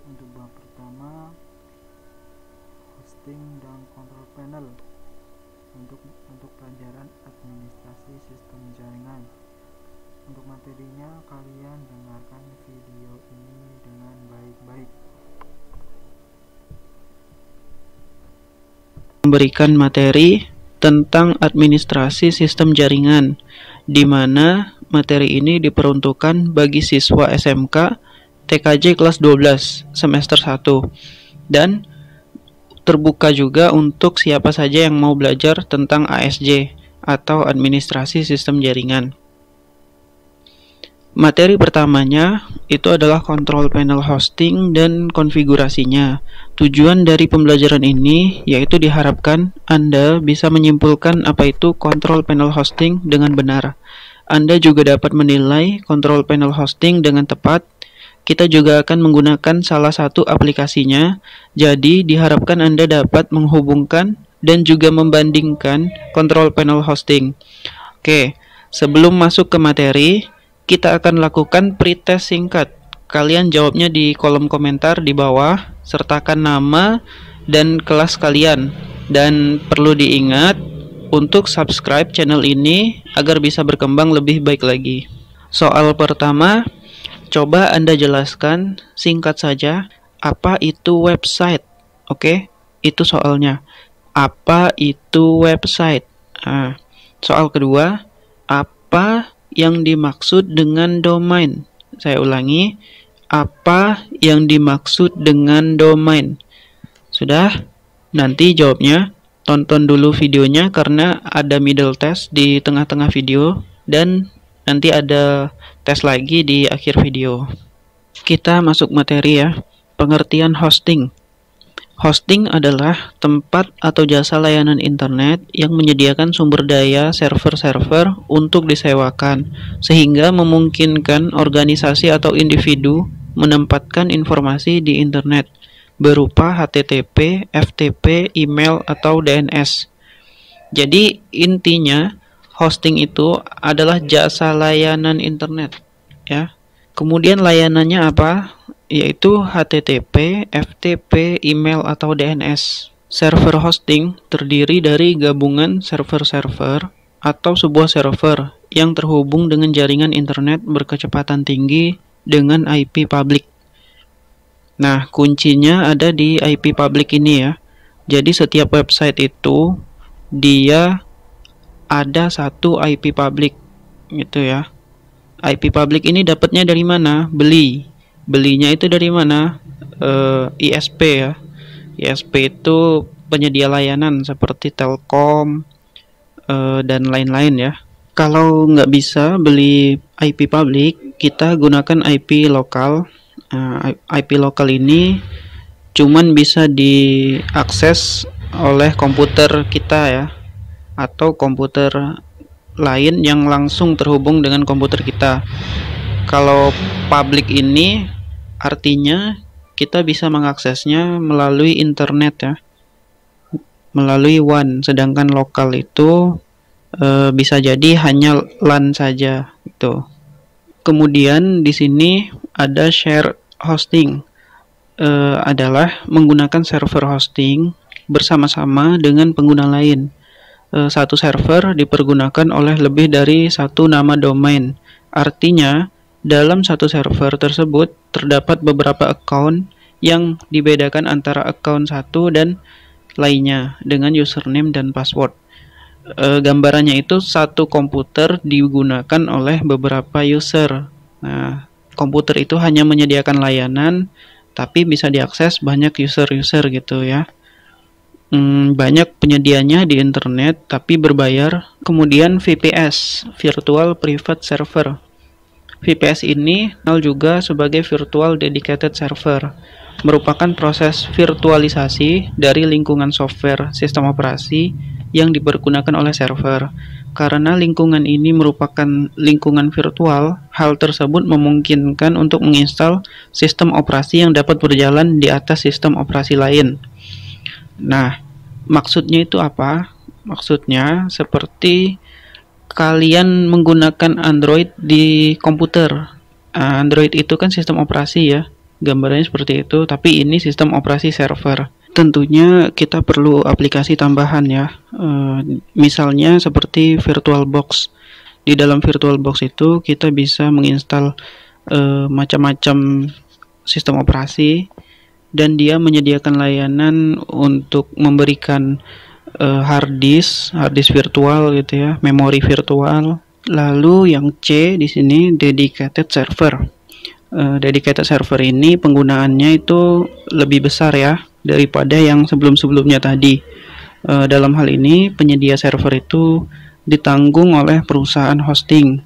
Untuk bab pertama, hosting dan control panel. Untuk pelajaran administrasi sistem jaringan. Untuk materinya, kalian dengarkan video ini dengan baik-baik. Memberikan materi tentang administrasi sistem jaringan, di mana materi ini diperuntukkan bagi siswa SMK TKJ kelas 12 semester 1 dan terbuka juga untuk siapa saja yang mau belajar tentang ASJ atau administrasi sistem jaringan. Materi pertamanya itu adalah control panel hosting dan konfigurasinya. Tujuan dari pembelajaran ini yaitu diharapkan Anda bisa menyimpulkan apa itu control panel hosting dengan benar. Anda juga dapat menilai control panel hosting dengan tepat. Kita juga akan menggunakan salah satu aplikasinya. Jadi diharapkan Anda dapat menghubungkan dan juga membandingkan control panel hosting. Oke, sebelum masuk ke materi, kita akan lakukan pretest singkat. Kalian jawabnya di kolom komentar di bawah, sertakan nama dan kelas kalian. Dan perlu diingat untuk subscribe channel ini agar bisa berkembang lebih baik lagi. Soal pertama, coba Anda jelaskan singkat saja apa itu website. Oke, itu soalnya. Apa itu website? Soal kedua, apa yang dimaksud dengan domain? Saya ulangi, apa yang dimaksud dengan domain? Sudah? Nanti jawabnya. Tonton dulu videonya karena ada middle test di tengah-tengah video dan nanti ada tes lagi di akhir video. Kita masuk materi ya. Pengertian hosting. Hosting adalah tempat atau jasa layanan internet yang menyediakan sumber daya server-server untuk disewakan, sehingga memungkinkan organisasi atau individu menempatkan informasi di internet berupa HTTP, FTP, email, atau DNS. Jadi intinya hosting itu adalah jasa layanan internet, ya. Kemudian layanannya apa? Yaitu HTTP, FTP, email, atau DNS. Server hosting terdiri dari gabungan server-server atau sebuah server yang terhubung dengan jaringan internet berkecepatan tinggi dengan IP public. Nah, kuncinya ada di IP public ini ya. Jadi setiap website itu dia ada satu IP public gitu ya. IP public ini dapatnya dari mana? Belinya itu dari mana? ISP ya. ISP itu penyedia layanan seperti Telkom dan lain-lain ya. Kalau nggak bisa beli IP public, kita gunakan IP lokal. IP lokal ini cuman bisa diakses oleh komputer kita ya, atau komputer lain yang langsung terhubung dengan komputer kita. Kalau public ini artinya kita bisa mengaksesnya melalui internet ya, melalui WAN, sedangkan lokal itu bisa jadi hanya LAN saja gitu. Kemudian di sini ada share hosting, adalah menggunakan server hosting bersama-sama dengan pengguna lain. Satu server dipergunakan oleh lebih dari satu nama domain. Artinya, dalam satu server tersebut terdapat beberapa account yang dibedakan antara account satu dan lainnya dengan username dan password. Gambarannya itu satu komputer digunakan oleh beberapa user. Nah, komputer itu hanya menyediakan layanan, tapi bisa diakses banyak user-user gitu ya. Banyak penyedianya di internet, tapi berbayar. Kemudian VPS, Virtual Private Server. VPS ini dikenal juga sebagai Virtual Dedicated Server, merupakan proses virtualisasi dari lingkungan software sistem operasi yang dipergunakan oleh server. Karena lingkungan ini merupakan lingkungan virtual, hal tersebut memungkinkan untuk menginstal sistem operasi yang dapat berjalan di atas sistem operasi lain. Nah, maksudnya itu apa? Maksudnya seperti kalian menggunakan Android di komputer. Android itu kan sistem operasi ya. gambarannya seperti itu, tapi ini sistem operasi server. Tentunya kita perlu aplikasi tambahan ya, misalnya seperti VirtualBox. Di dalam VirtualBox itu kita bisa menginstal macam-macam sistem operasi, dan dia menyediakan layanan untuk memberikan hard disk virtual gitu ya, memori virtual. Lalu yang C di sini dedicated server. Dedicated server ini penggunaannya itu lebih besar ya daripada yang sebelum-sebelumnya tadi. Dalam hal ini penyedia server itu ditanggung oleh perusahaan hosting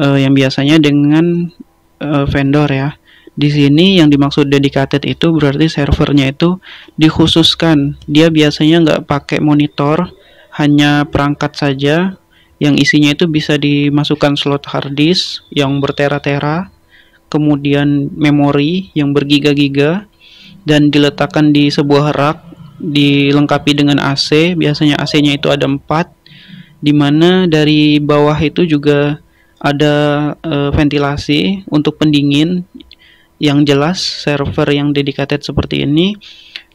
yang biasanya dengan vendor ya. Di sini yang dimaksud dedicated itu berarti servernya itu dikhususkan. Dia biasanya nggak pakai monitor, hanya perangkat saja yang isinya itu bisa dimasukkan slot hard disk yang bertera-tera, kemudian memori yang bergiga-giga, dan diletakkan di sebuah rak, dilengkapi dengan AC. Biasanya AC-nya itu ada 4, dimana dari bawah itu juga ada ventilasi untuk pendingin. Yang jelas server yang dedicated seperti ini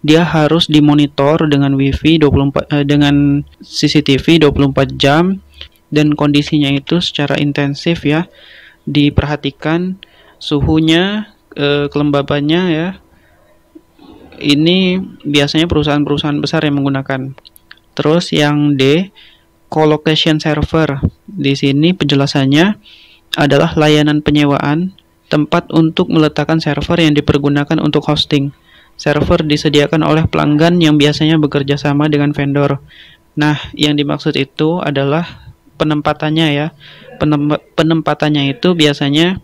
dia harus dimonitor dengan WiFi 24 dengan CCTV 24 jam, dan kondisinya itu secara intensif ya, diperhatikan suhunya, kelembabannya ya. Ini biasanya perusahaan-perusahaan besar yang menggunakan. Terus yang D, colocation server. Di sini penjelasannya adalah layanan penyewaan tempat untuk meletakkan server yang dipergunakan untuk hosting. Server disediakan oleh pelanggan yang biasanya bekerja sama dengan vendor. Nah, yang dimaksud itu adalah penempatannya ya. Penempatannya itu biasanya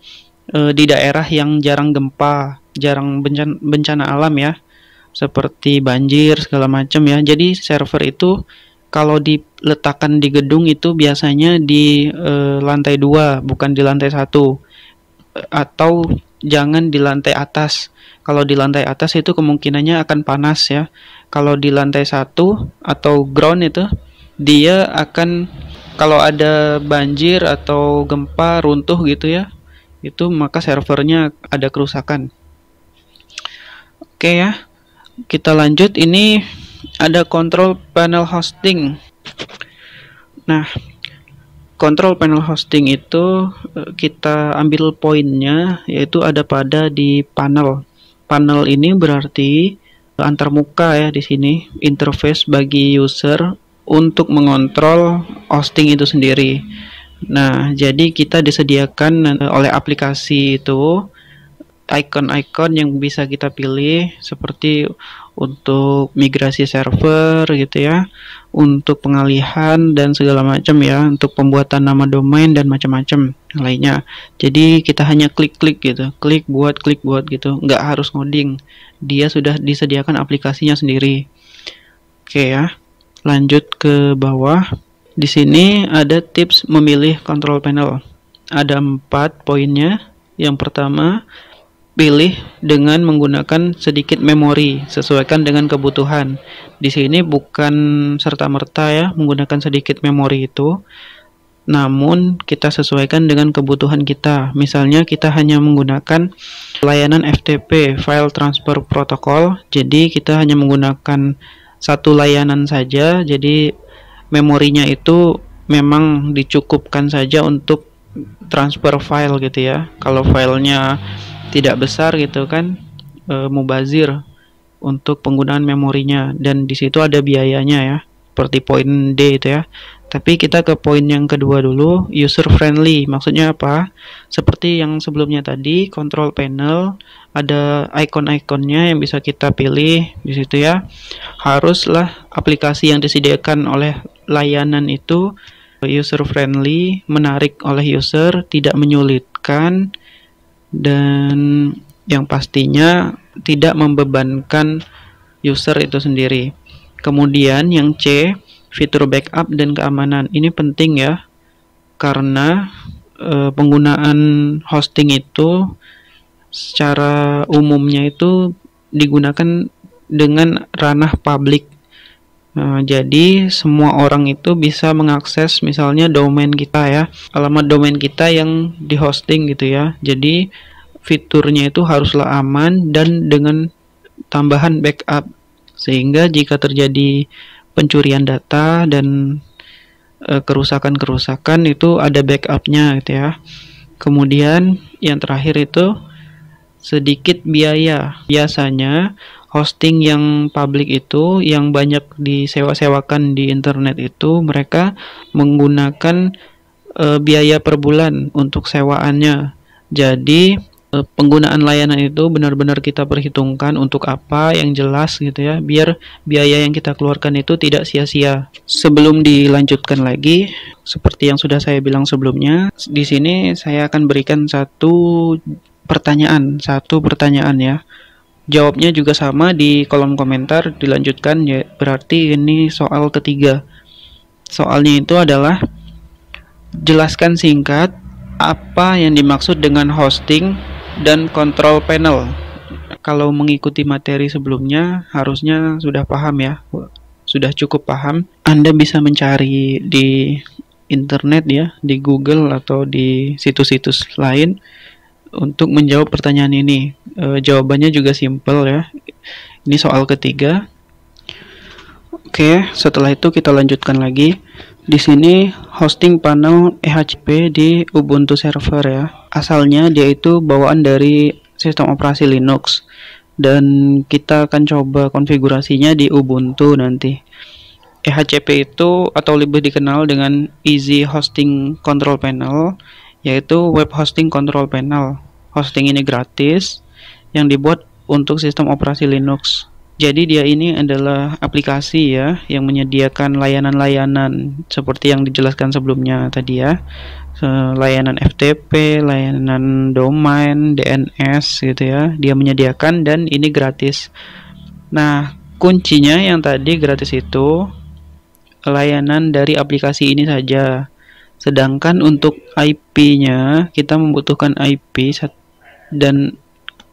di daerah yang jarang gempa, jarang bencana alam ya, seperti banjir segala macam ya. Jadi server itu kalau diletakkan di gedung itu biasanya di lantai 2, bukan di lantai 1. Atau jangan di lantai atas. Kalau di lantai atas itu kemungkinannya akan panas ya. Kalau di lantai 1 atau ground itu dia akan, kalau ada banjir atau gempa runtuh gitu ya, itu maka servernya ada kerusakan. Oke ya, kita lanjut. Ini ada control panel hosting. Nah, control panel hosting itu kita ambil poinnya, yaitu ada pada di panel. Panel ini berarti antarmuka ya, di sini interface bagi user untuk mengontrol hosting itu sendiri. Nah, jadi kita disediakan oleh aplikasi itu icon-icon yang bisa kita pilih, seperti untuk migrasi server gitu ya, untuk pengalihan dan segala macam ya, untuk pembuatan nama domain dan macam-macam lainnya. Jadi kita hanya klik-klik gitu, klik buat gitu, nggak harus ngoding, dia sudah disediakan aplikasinya sendiri. Oke ya, lanjut ke bawah. Di sini ada tips memilih control panel, ada 4 poinnya. Yang pertama, pilih dengan menggunakan sedikit memori, sesuaikan dengan kebutuhan. Di sini bukan serta-merta ya menggunakan sedikit memori itu, namun kita sesuaikan dengan kebutuhan kita. Misalnya kita hanya menggunakan layanan FTP, File Transfer Protocol, jadi kita hanya menggunakan satu layanan saja, jadi memorinya itu memang dicukupkan saja untuk transfer file gitu ya. Kalau filenya tidak besar gitu kan, mubazir untuk penggunaan memorinya, dan di situ ada biayanya ya, seperti poin D itu ya. Tapi kita ke poin yang kedua dulu, user friendly. Maksudnya apa? Seperti yang sebelumnya tadi, control panel ada icon-iconnya yang bisa kita pilih di situ ya. Haruslah aplikasi yang disediakan oleh layanan itu user friendly, menarik oleh user, tidak menyulitkan, dan yang pastinya tidak membebankan user itu sendiri. Kemudian yang C, fitur backup dan keamanan. Ini penting ya, karena penggunaan hosting itu secara umumnya itu digunakan dengan ranah publik. Jadi semua orang itu bisa mengakses misalnya domain kita ya, alamat domain kita yang di hosting gitu ya. Jadi fiturnya itu haruslah aman dan dengan tambahan backup, sehingga jika terjadi pencurian data dan kerusakan-kerusakan itu ada backupnya gitu ya. Kemudian yang terakhir itu sedikit biaya. Biasanya hosting yang publik itu yang banyak disewa-sewakan di internet itu mereka menggunakan biaya per bulan untuk sewaannya. Jadi penggunaan layanan itu benar-benar kita perhitungkan untuk apa yang jelas gitu ya, biar biaya yang kita keluarkan itu tidak sia-sia. Sebelum dilanjutkan lagi, seperti yang sudah saya bilang sebelumnya, di sini saya akan berikan satu pertanyaan ya. Jawabnya juga sama di kolom komentar, dilanjutkan ya, berarti ini soal ketiga. Soalnya itu adalah jelaskan singkat apa yang dimaksud dengan hosting dan control panel. Kalau mengikuti materi sebelumnya harusnya sudah paham ya, sudah cukup paham. Anda bisa mencari di internet ya, di Google atau di situs-situs lain untuk menjawab pertanyaan ini. Jawabannya juga simple ya. Ini soal ketiga. Oke, setelah itu kita lanjutkan lagi. Di sini hosting panel EHCP di Ubuntu server ya. Asalnya dia itu bawaan dari sistem operasi Linux dan kita akan coba konfigurasinya di Ubuntu nanti. EHCP itu atau lebih dikenal dengan Easy Hosting Control Panel, yaitu Web Hosting Control Panel. Hosting ini gratis yang dibuat untuk sistem operasi Linux. Jadi dia ini adalah aplikasi ya yang menyediakan layanan-layanan seperti yang dijelaskan sebelumnya tadi ya. Layanan FTP, layanan domain, DNS gitu ya. Dia menyediakan dan ini gratis. Nah, kuncinya yang tadi gratis itu layanan dari aplikasi ini saja. Sedangkan untuk IP-nya kita membutuhkan IP dan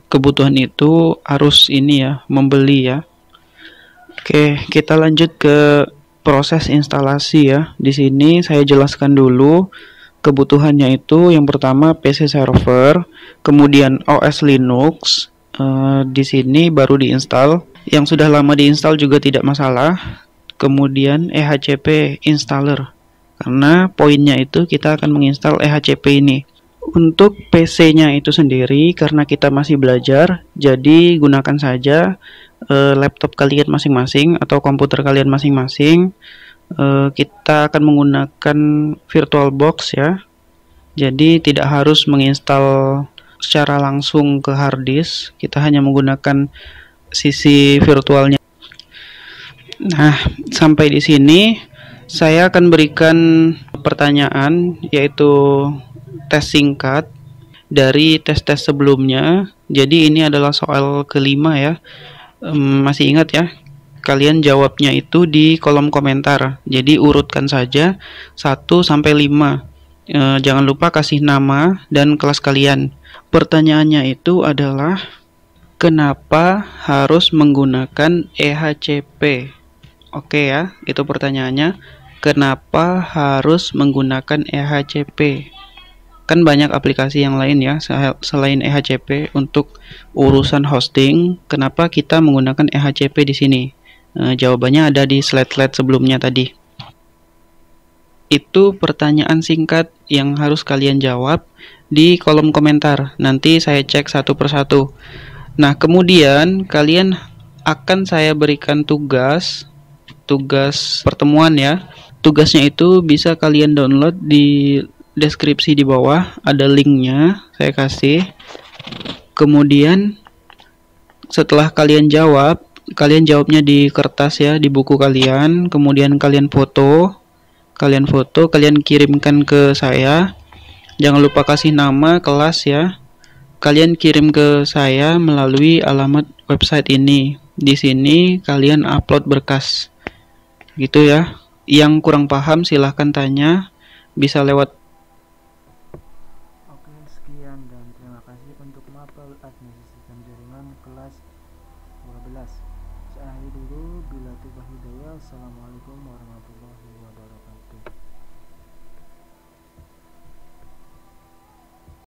kebutuhan itu harus ini ya, membeli ya. Oke, kita lanjut ke proses instalasi ya. Di sini saya jelaskan dulu kebutuhannya itu. Yang pertama PC server, kemudian OS Linux. Di sini baru diinstal. Yang sudah lama diinstal juga tidak masalah. Kemudian EHCP installer. Karena poinnya itu kita akan menginstal EHCP ini. Untuk PC-nya itu sendiri, karena kita masih belajar, jadi gunakan saja laptop kalian masing-masing atau komputer kalian masing-masing. Kita akan menggunakan VirtualBox ya. Jadi tidak harus menginstal secara langsung ke hard disk, kita hanya menggunakan sisi virtualnya. Nah, sampai di sini saya akan berikan pertanyaan, yaitu tes singkat dari tes-tes sebelumnya. Jadi ini adalah soal kelima ya. Masih ingat ya? Kalian jawabnya itu di kolom komentar. Jadi urutkan saja 1 sampai 5. Jangan lupa kasih nama dan kelas kalian. Pertanyaannya itu adalah kenapa harus menggunakan EHCP? Oke ya, itu pertanyaannya. Kenapa harus menggunakan EHCP? Kan banyak aplikasi yang lain ya selain EHCP untuk urusan hosting. Kenapa kita menggunakan EHCP di sini? Jawabannya ada di slide-slide sebelumnya tadi. Itu pertanyaan singkat yang harus kalian jawab di kolom komentar. Nanti saya cek satu persatu. Nah, kemudian kalian akan saya berikan tugas pertemuan ya. Tugasnya itu bisa kalian download di deskripsi di bawah, ada linknya saya kasih. Kemudian setelah kalian jawabnya di kertas ya, di buku kalian. Kemudian kalian foto, kalian kirimkan ke saya. Jangan lupa kasih nama, kelas ya. Kalian kirim ke saya melalui alamat website ini. Di sini kalian upload berkas gitu ya. Yang kurang paham silahkan tanya, bisa lewat